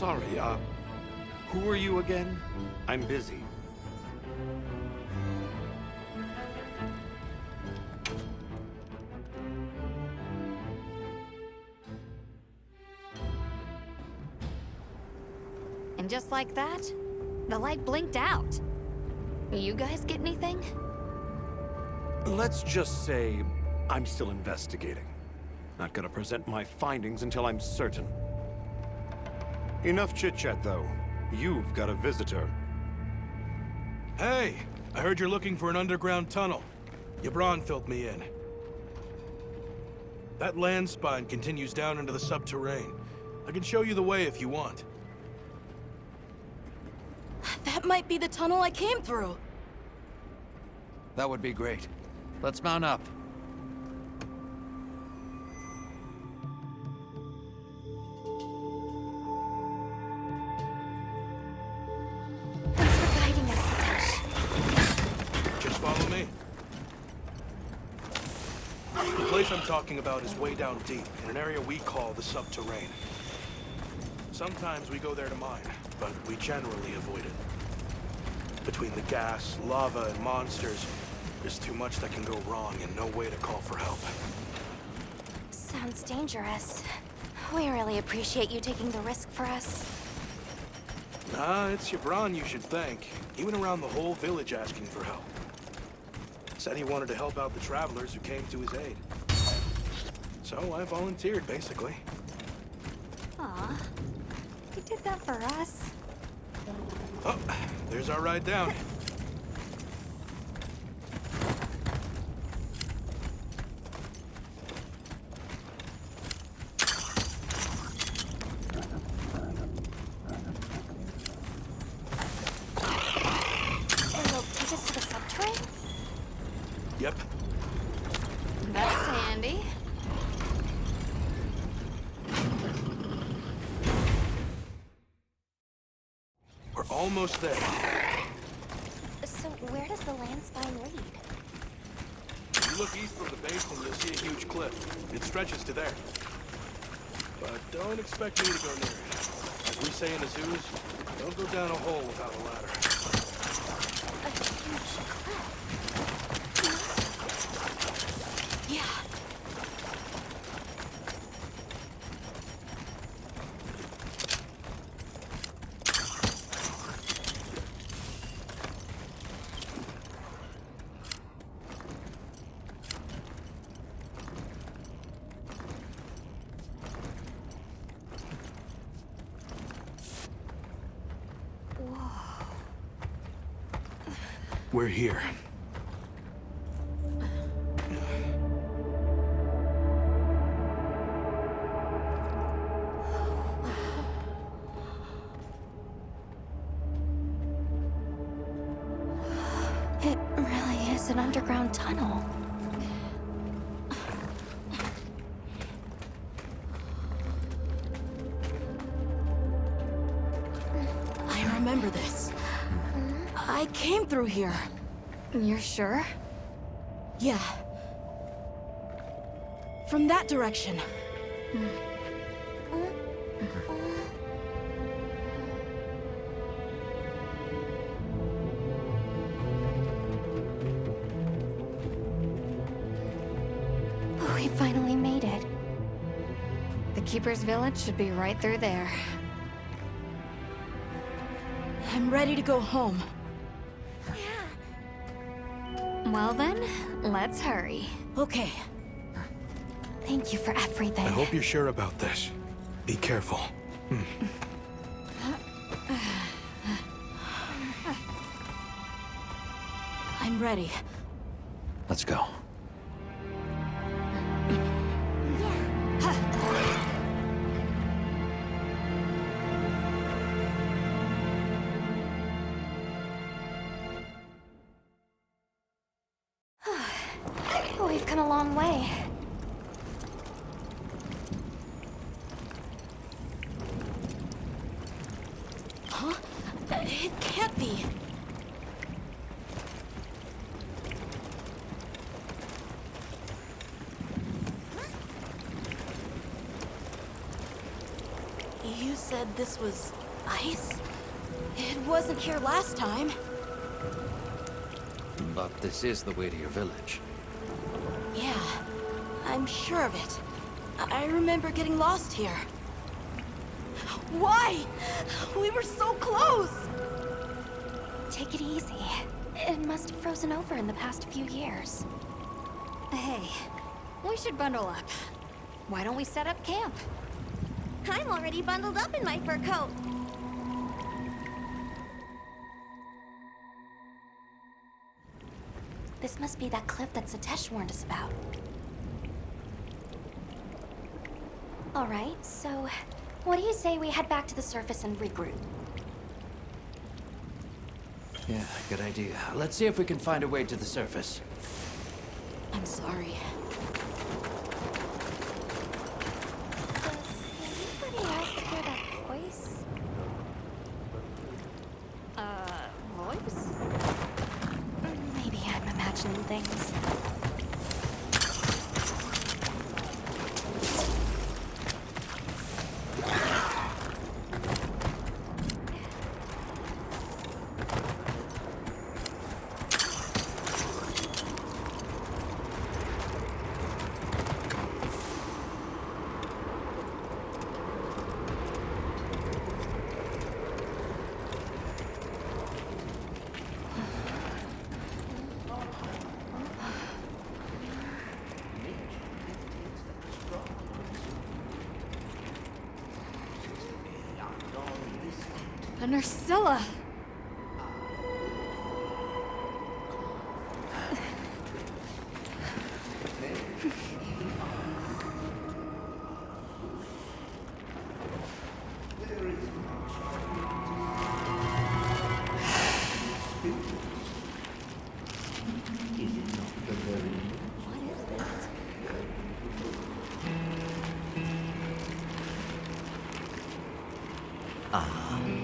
sorry, who are you again? I'm busy. And just like that, the light blinked out. You guys get anything? Let's just say I'm still investigating. Not gonna present my findings until I'm certain. Enough chit-chat, though. You've got a visitor. Hey, I heard you're looking for an underground tunnel. Yabron filled me in. That land spine continues down into the subterrane. I can show you the way if you want. That might be the tunnel I came through. That would be great. Let's mount up. Thanks for guiding us, Satoshi. Just follow me. The place I'm talking about is way down deep, in an area we call the subterrane. Sometimes we go there to mine, but we generally avoid it. Between the gas, lava, and monsters, there's too much that can go wrong and no way to call for help. Sounds dangerous. We really appreciate you taking the risk for us. Nah, it's Yabron you should thank. He went around the whole village asking for help. Said he wanted to help out the travelers who came to his aid. So I volunteered, basically. Aw, you did that for us. Oh, there's our ride down. And they'll take us to the subterrane? Yep. That's handy. We're almost there. So where does the land spine lead? If you look east from the basement, you'll see a huge cliff. It stretches to there. But don't expect me to go near it. As we say in the zoos, don't go down a hole without a ladder. A huge cliff. Yeah. We're here. It really is an underground tunnel. I remember this. I came through here. You're sure? Yeah. From that direction. We finally made it. The Keeper's Village should be right through there. I'm ready to go home. Well then, let's hurry. Okay. Thank you for everything. I hope you're sure about this. Be careful. I'm ready. Let's go. We've come a long way. Huh? It can't be. You said this was ice? It wasn't here last time. But this is the way to your village. Yeah, I'm sure of it. I remember getting lost here. Why? We were so close! Take it easy. It must have frozen over in the past few years. Hey, we should bundle up. Why don't we set up camp? I'm already bundled up in my fur coat. This must be that cliff that Satesh warned us about. All right, so what do you say we head back to the surface and regroup? Yeah, good idea. Let's see if we can find a way to the surface. I'm sorry. Does anybody else hear that voice? Voice? Maybe I'm imagining things. A Nursilla!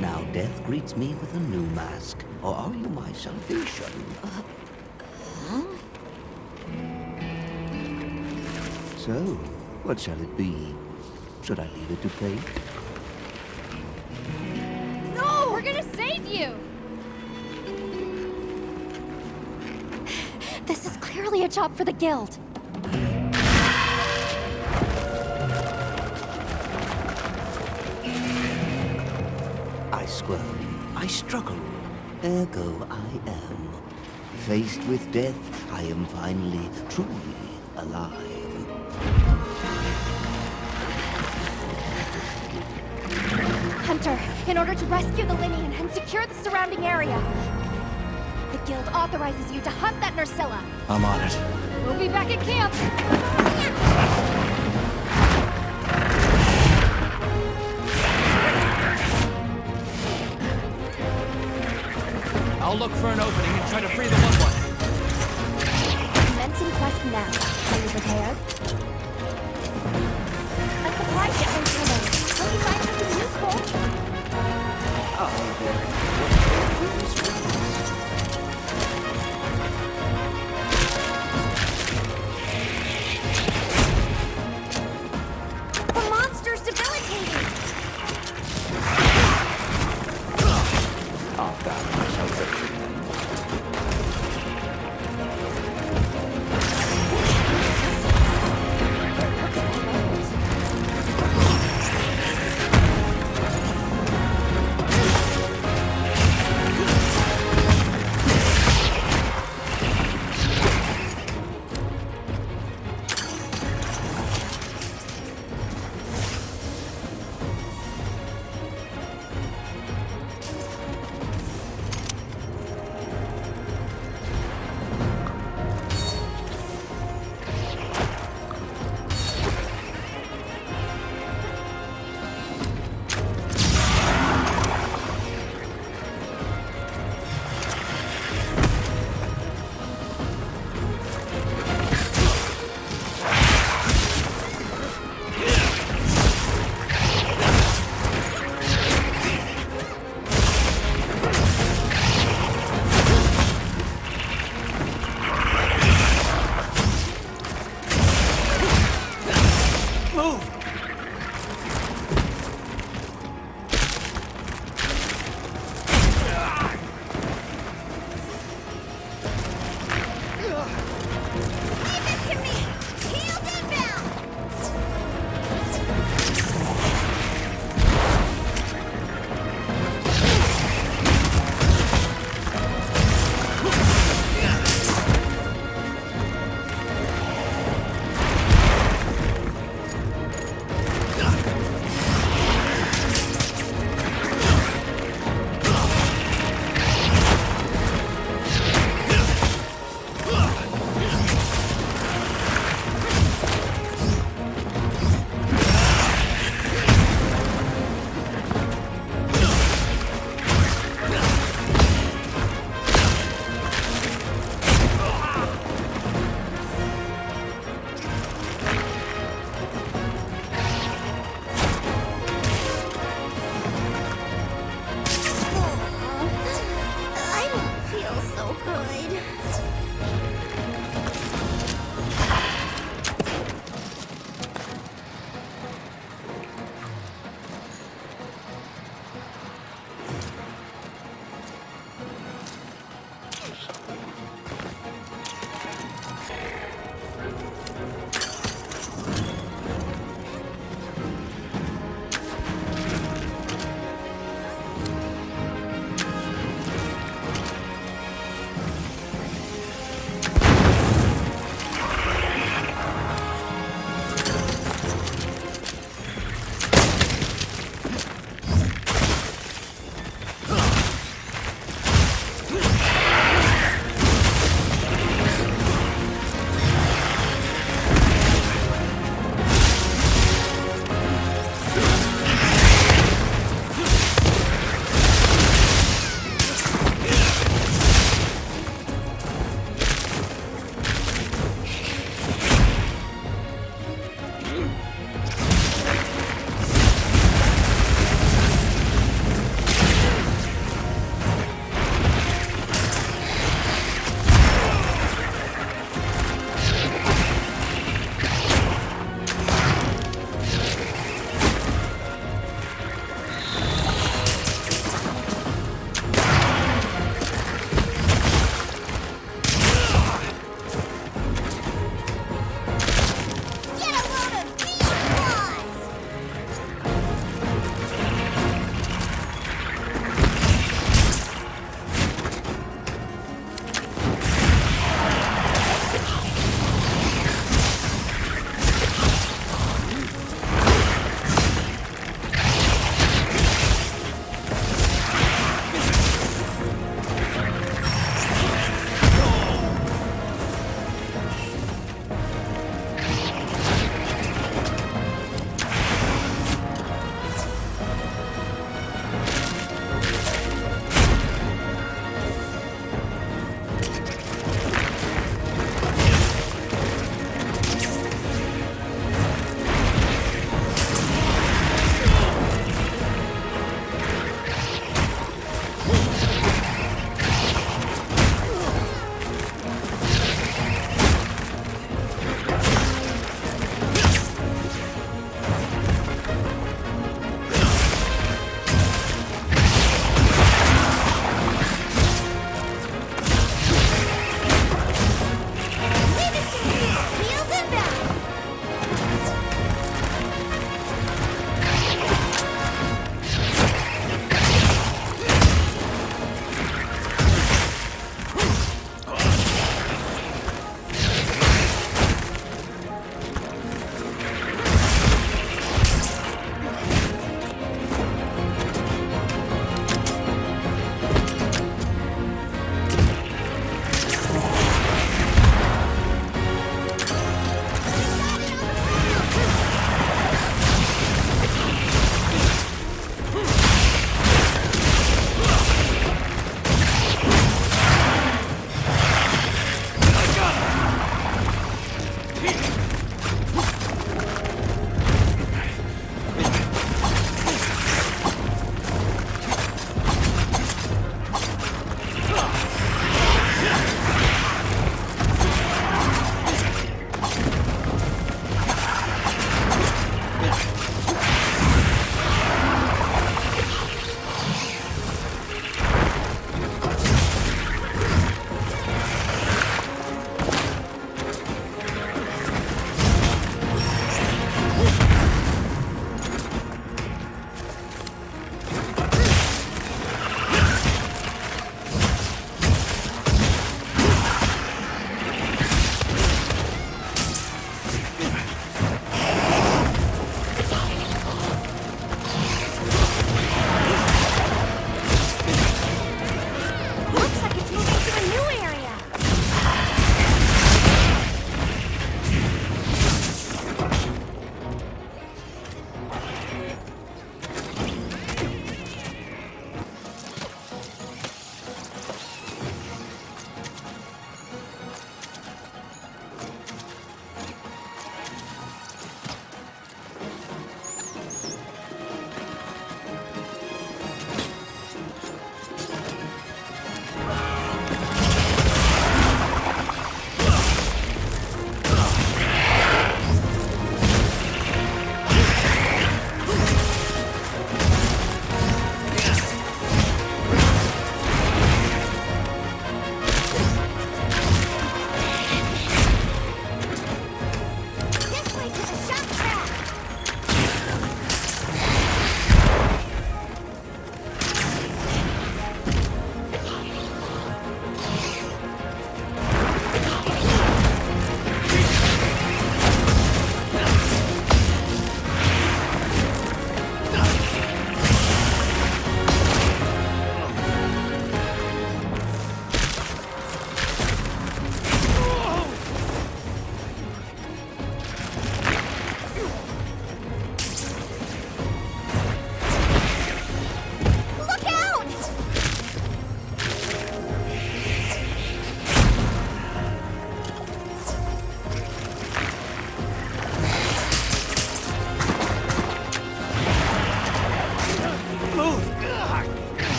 Now death greets me with a new mask. Or are you my salvation? So, what shall it be? Should I leave it to fate? No! We're gonna save you! This is clearly a job for the guild. I squirm, I struggle, ergo I am. Faced with death, I am finally, truly alive. Hunter, in order to rescue the Linian and secure the surrounding area, the guild authorizes you to hunt that Nursilla. I'm on it. We'll be back at camp. I'll look for an opening and try to free the one. Commencing quest now. Are you prepared? A supply shipment coming. Will you find something useful? The monster's debilitating! Art thou my salvation?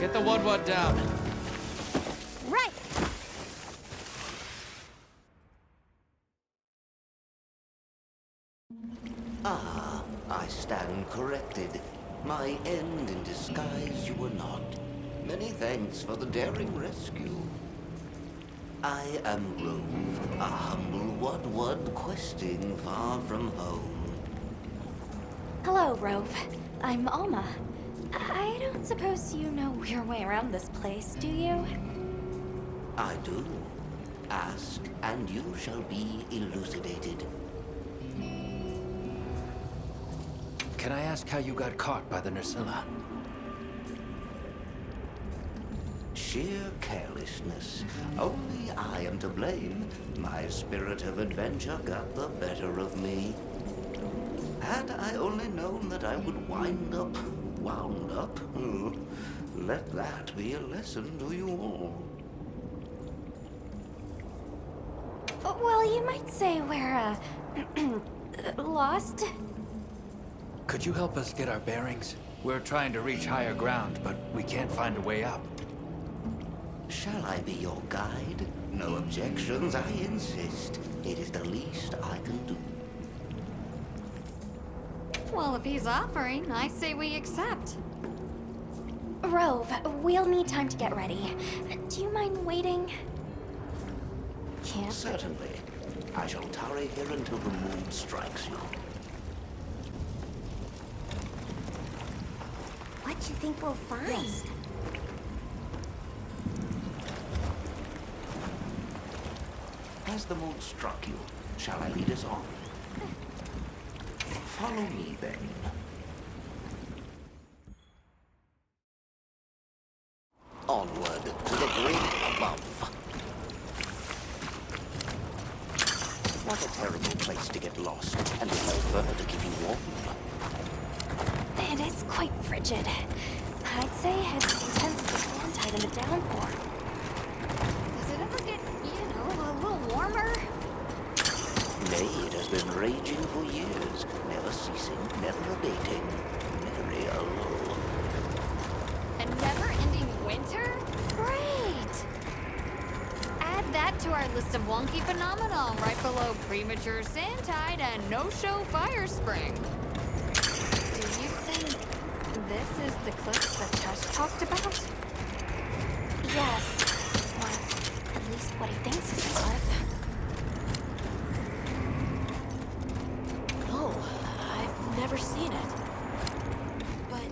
Get the 1-1 down. Right. Ah, I stand corrected. My end in disguise you were not. Many thanks for the daring rescue. I am Rove, a humble Wud questing far from home. Hello, Rove. I'm Alma. I don't suppose you know your way around this place, do you? I do. Ask, and you shall be elucidated. Can I ask how you got caught by the Nersilla? Sheer carelessness. Only I am to blame. My spirit of adventure got the better of me. Had I only known that I would wound up, let that be a lesson to you all. Well, you might say we're, lost. Could you help us get our bearings? We're trying to reach higher ground, but we can't find a way up. Shall I be your guide? No objections, I insist. It is the least I can do. Well, if he's offering, I say we accept. Rove, we'll need time to get ready. Do you mind waiting? Can't. Certainly. I shall tarry here until the mood strikes you. What you think we'll find? Has the mood struck you? Shall I lead us on? Follow me, then. Onward to the great above. What a terrible place to get lost, and with no fur to keep you warm. It is quite frigid. I'd say it's as intense as the sand tide in the downpour. Does it ever get, a little warmer? Nay, it has been raging for years, never ceasing, never abating. Merry lull. A never-ending winter? Great! Add that to our list of wonky phenomena right below premature sand tide and no-show fire spring. Do you think this is the cliff that Tush talked about? Yes. Or at least what he thinks is the cliff. No, I've never seen it. But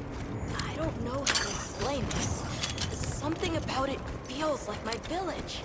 I don't know how to explain this. Something about it feels like my village.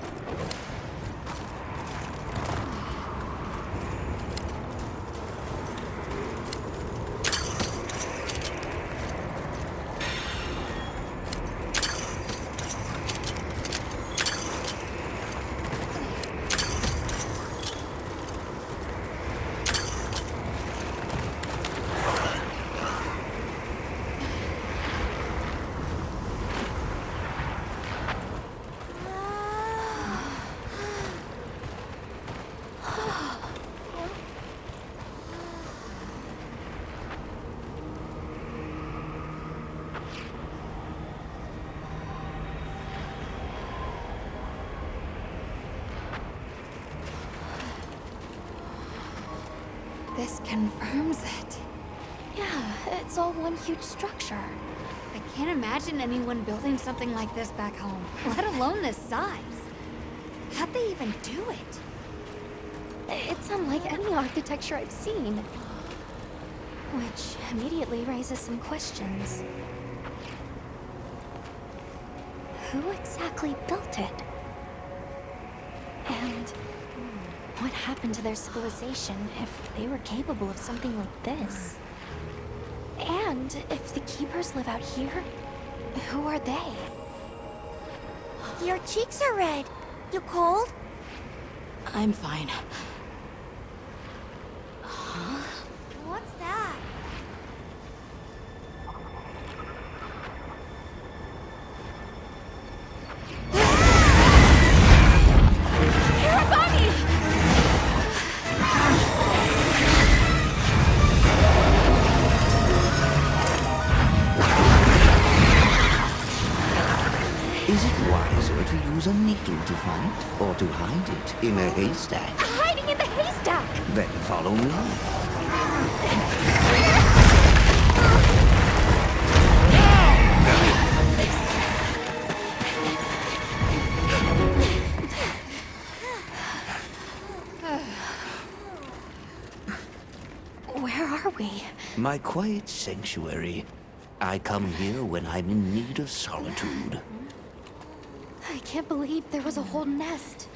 This confirms it. Yeah, it's all one huge structure. I can't imagine anyone building something like this back home, let alone this size. How'd they even do it? It's unlike any architecture I've seen. Which immediately raises some questions. Who exactly built it? And what happened to their civilization if they were capable of something like this? And if the Keepers live out here, who are they? Your cheeks are red. You cold? I'm fine. What's that? Is it wiser to use a needle to find, or to hide it in a haystack? Hiding in the haystack! Then follow me. Where are we? My quiet sanctuary. I come here when I'm in need of solitude. I can't believe there was a whole nest.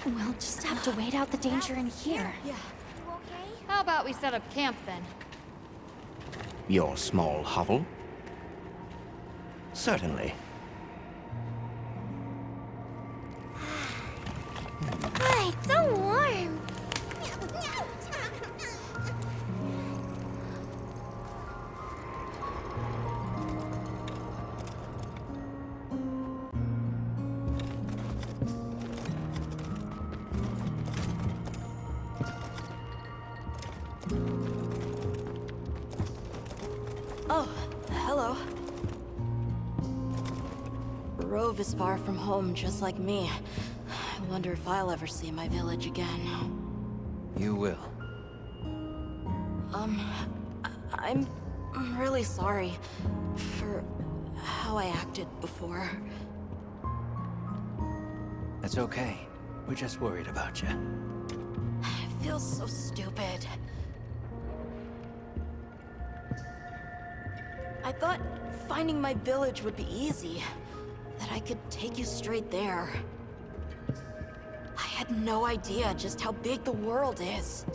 We'll just have to wait out the danger in here. You okay? How about we set up camp then? Your small hovel? Certainly. Ah, it's so warm. Oh, hello. Rove is far from home, just like me. I wonder if I'll ever see my village again. You will. I'm really sorry for how I acted before. It's okay. We're just worried about you. It feels so stupid. I thought finding my village would be easy. That I could take you straight there. I had no idea just how big the world is.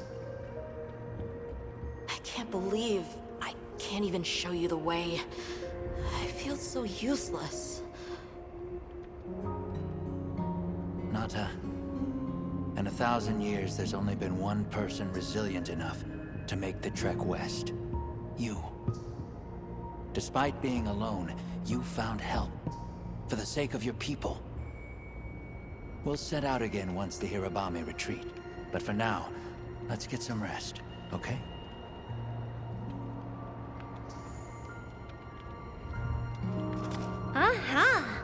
I can't believe I can't even show you the way. I feel so useless. Nata. In 1,000 years, there's only been one person resilient enough to make the trek west. You. Despite being alone, you found help. For the sake of your people. We'll set out again once the Hirabami retreat. But for now, let's get some rest, okay? Aha!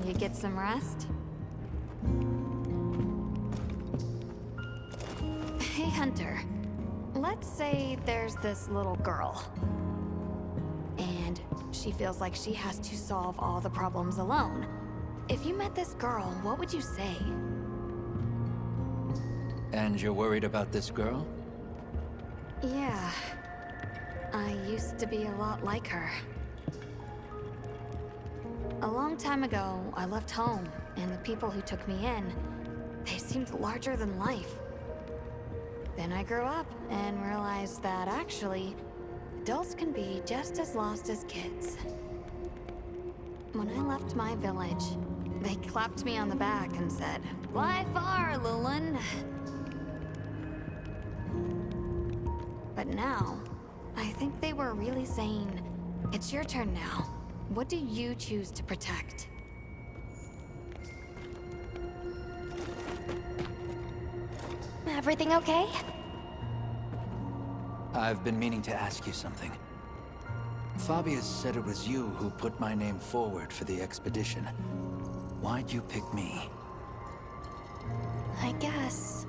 You get some rest? Hey, Hunter. Let's say there's this little girl. And she feels like she has to solve all the problems alone. If you met this girl, what would you say? And you're worried about this girl? Yeah. I used to be a lot like her. A long time ago, I left home, and the people who took me in, they seemed larger than life. Then I grew up and realized that actually, adults can be just as lost as kids. When I left my village, they clapped me on the back and said, "Fly far, Lulin." But now, I think they were really saying, "It's your turn now. What do you choose to protect?" Everything okay? I've been meaning to ask you something. Fabius said it was you who put my name forward for the expedition. Why'd you pick me? I guess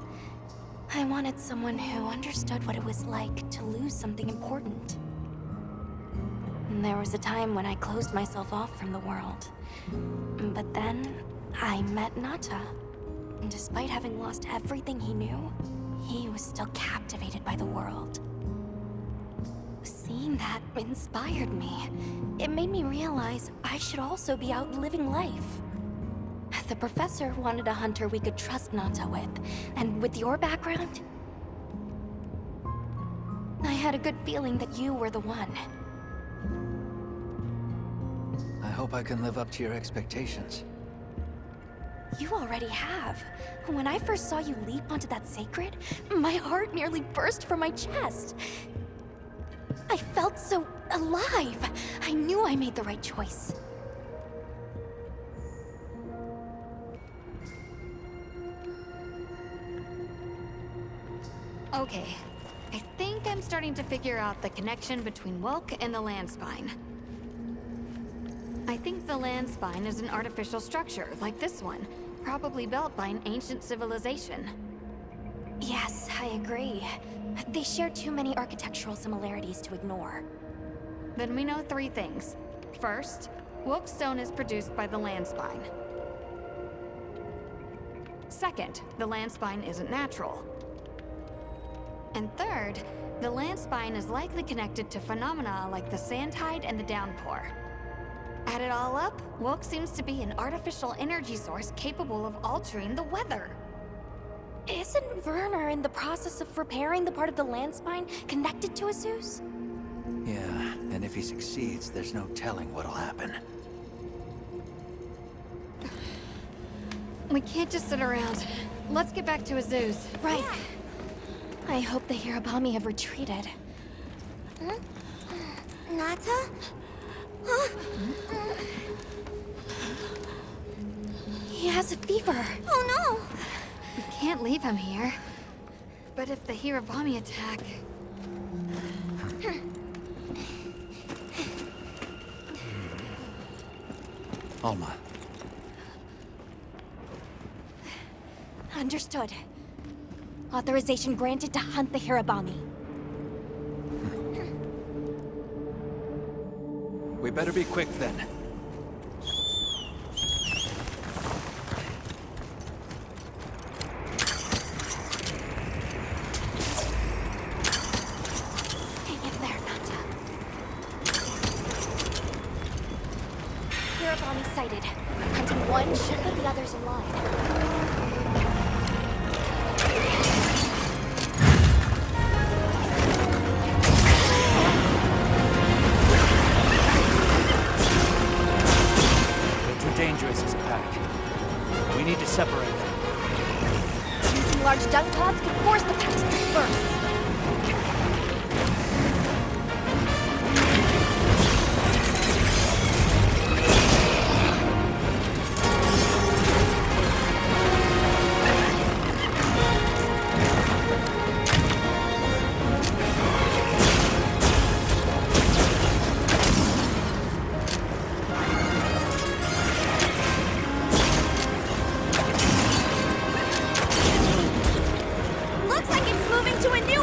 I wanted someone who understood what it was like to lose something important. And there was a time when I closed myself off from the world. But then, I met Nata. And despite having lost everything he knew, he was still captivated by the world. Seeing that inspired me. It made me realize I should also be out living life. The professor wanted a hunter we could trust Nata with, and with your background, I had a good feeling that you were the one. I hope I can live up to your expectations. You already have. When I first saw you leap onto that sacred, my heart nearly burst from my chest. I felt so alive. I knew I made the right choice. Okay, I think I'm starting to figure out the connection between Wilk and the land spine. I think the land spine is an artificial structure, like this one, probably built by an ancient civilization. Yes, I agree. They share too many architectural similarities to ignore. Then we know 3 things. First, Wilk stone is produced by the land spine. Second, the land spine isn't natural. And third, the land spine is likely connected to phenomena like the sand tide and the downpour. Add it all up, Wilk seems to be an artificial energy source capable of altering the weather. Isn't Werner in the process of repairing the part of the land spine connected to Azus? Yeah, and if he succeeds, there's no telling what'll happen. We can't just sit around. Let's get back to Azus. Right. I hope the Hirabami have retreated. Nata? Huh? He has a fever. Oh We can't leave him here. But if the Hirabami attack... Alma, Understood. Authorization granted to hunt the Hirabami. we better be quick then. Hang in there, Nata. Hirabami sighted. Hunting one should put the others in line. They're too dangerous as a pack. We need to separate them. Using large dung pods could force the pack to disperse. no! Looks like it's moving to a new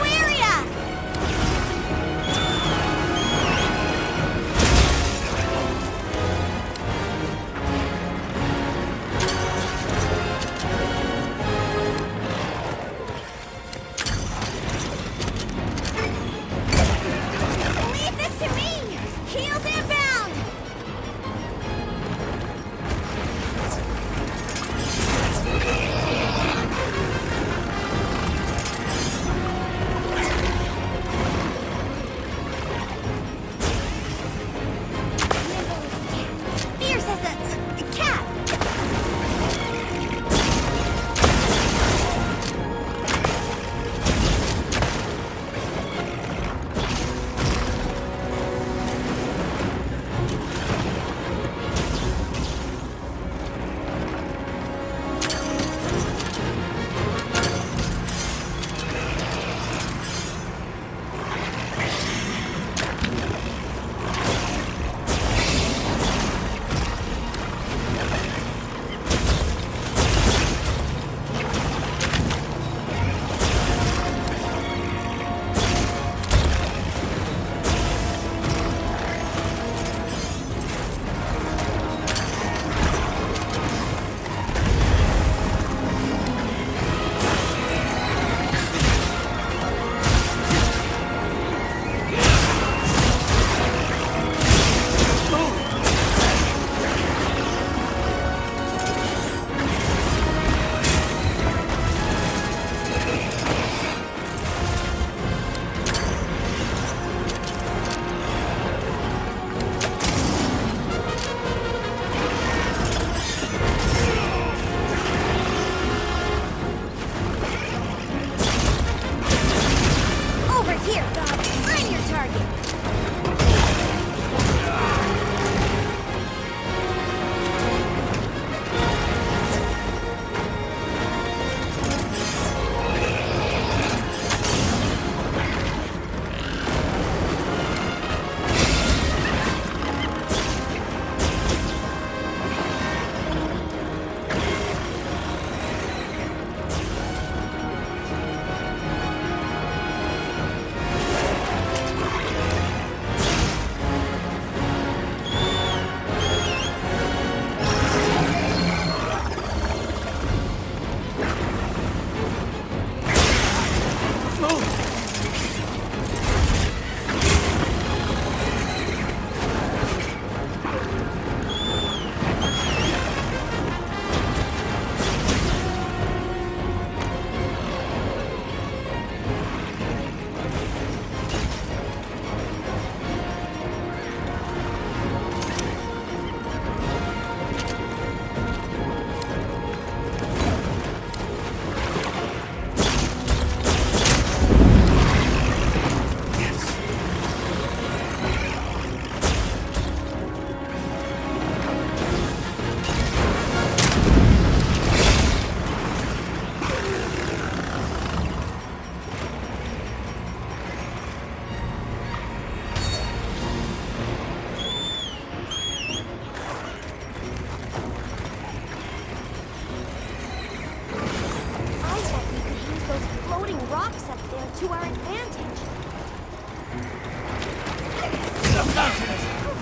and to our advantage.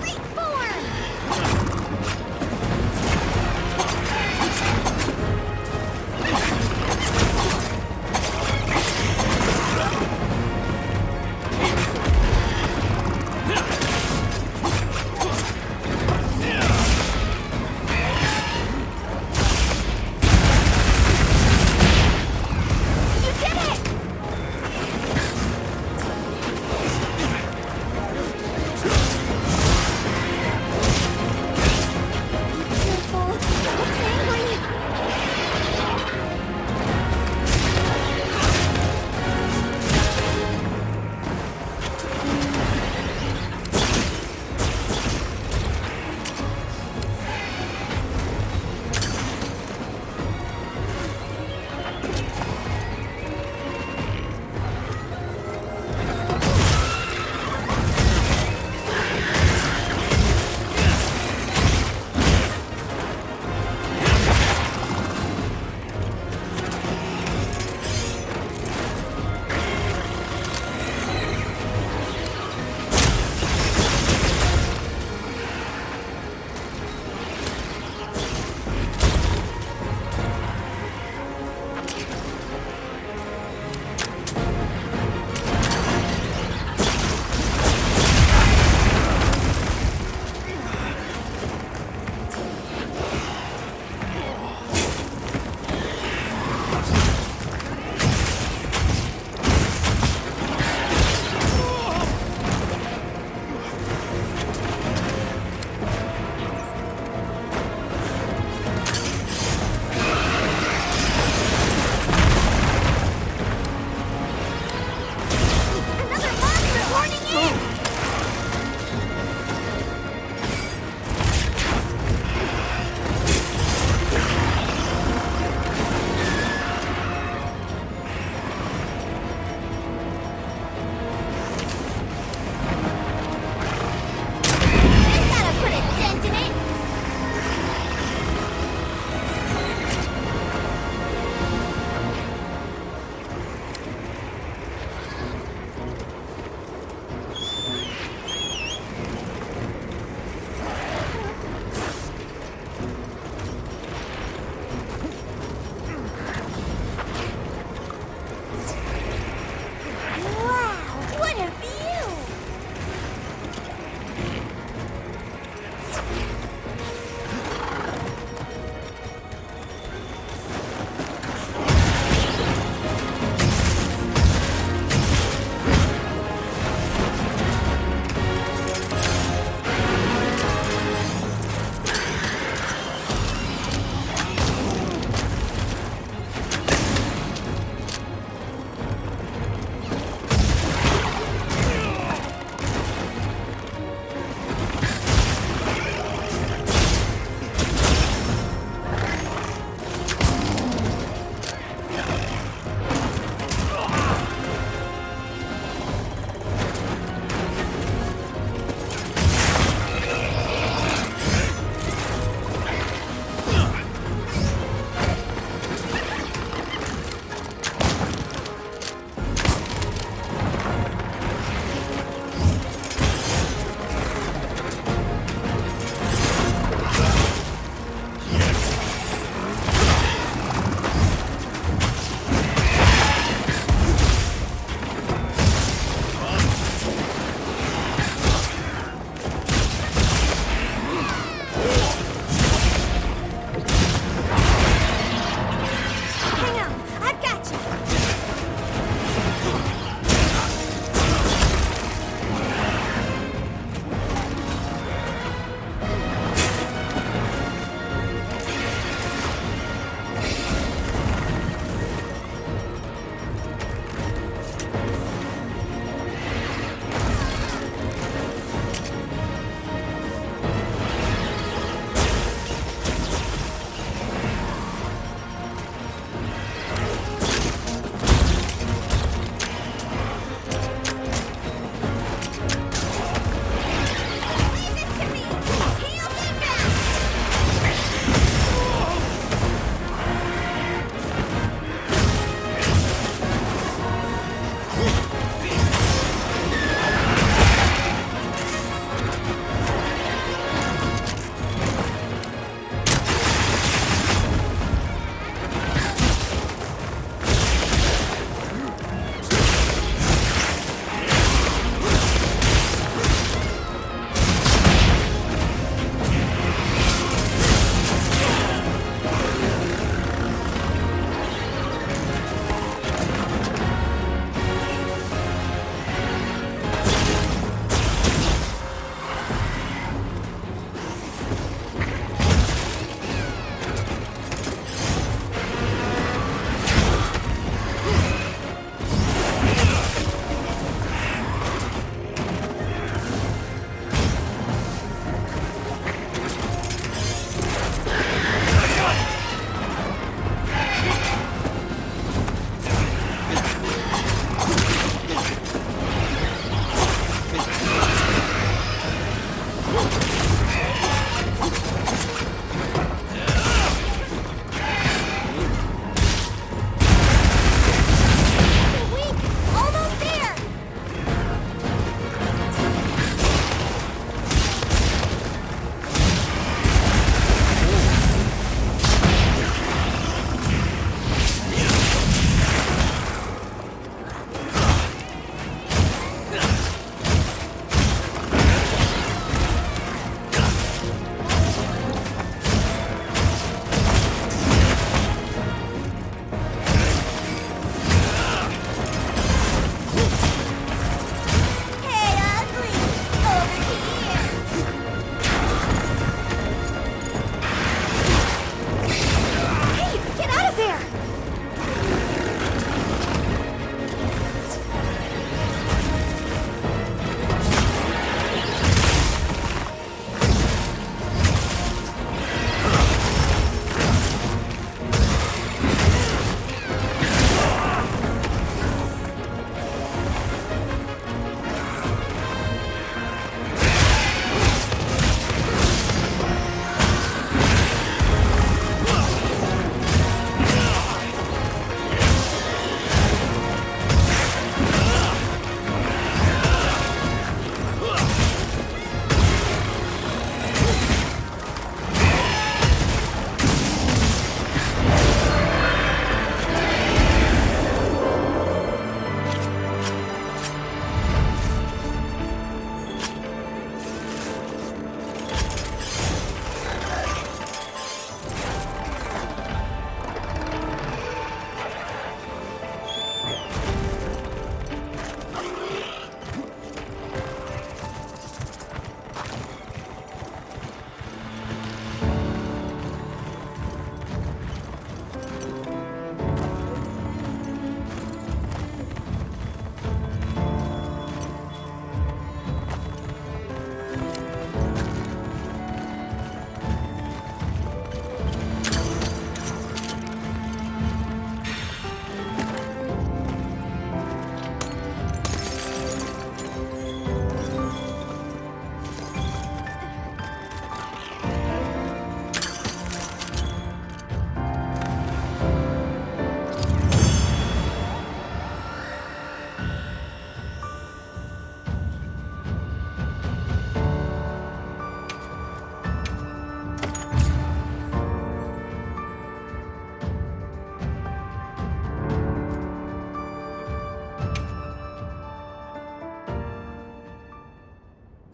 Great form! You did it!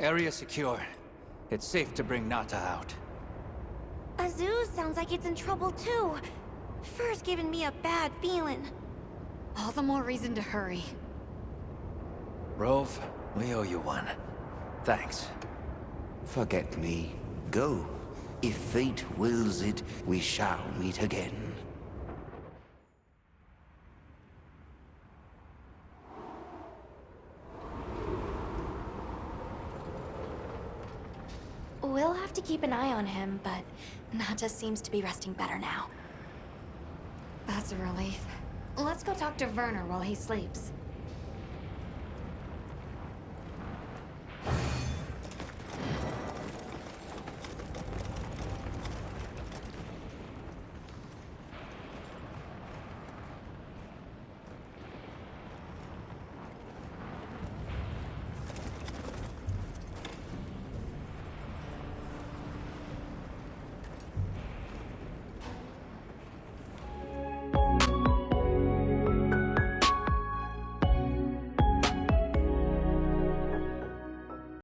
Area secure. It's safe to bring Nata out. Azuz sounds like it's in trouble too. Fur's giving me a bad feeling. All the more reason to hurry. Rove, we owe you one. Thanks. Forget me. Go. If fate wills it, we shall meet again. We'll have to keep an eye on him, but Nata seems to be resting better now. That's a relief. Let's go talk to Werner while he sleeps.